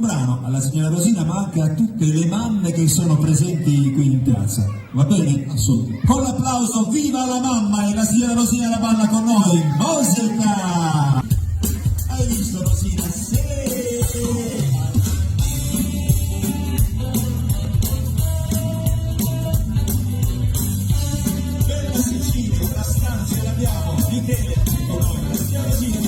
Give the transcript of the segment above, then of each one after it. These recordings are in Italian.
brano alla signora Rosina, ma anche a tutte le mamme che sono presenti qui in piazza. Va bene? Assolutamente. Con l'applauso, viva la mamma e la signora Rosina la balla con noi. Musica! Hai visto Rosina? Sì! Bella Sicilia, una stanza l'abbiamo, Michele, con noi, la signora Rosina.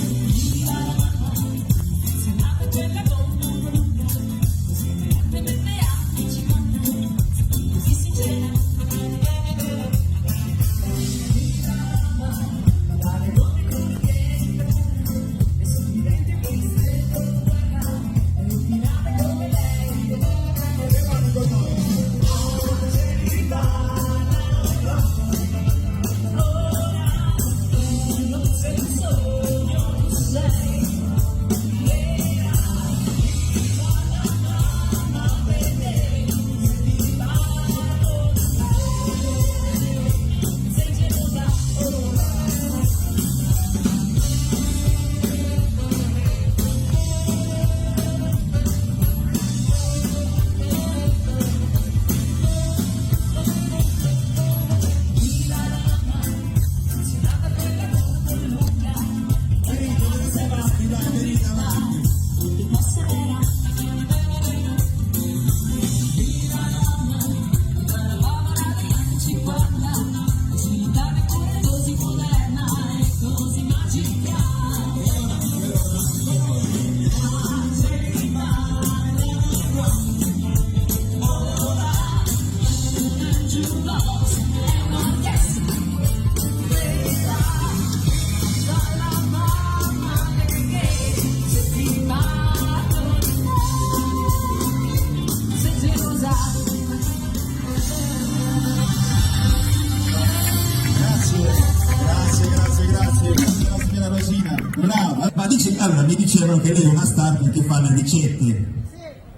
Brava, ma dice, allora mi dicevano che lei è una star perché fa le ricette, sì.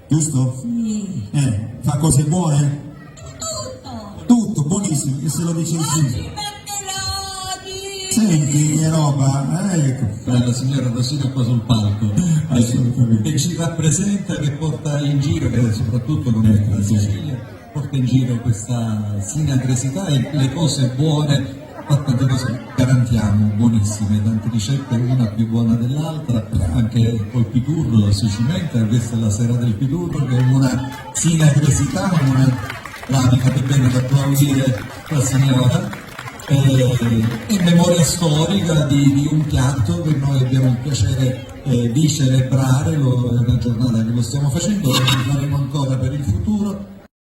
Giusto? Sì. Fa cose buone? Tutto, buonissimo, che se lo dice il sì. Senti che roba, ecco. La signora Rosina qua sul palco, che ci rappresenta, che porta in giro, e soprattutto non è la Sicilia, porta in giro questa sinagresità e le cose buone. Tante cose garantiamo, buonissime, tante ricette, una più buona dell'altra, anche col piturro si cimenta, questa è la sera del piturro, che è una sinagresità, una pratica che bene da applaudire la signora, in memoria storica di un piatto che noi abbiamo il piacere di celebrare, è una giornata che lo stiamo facendo.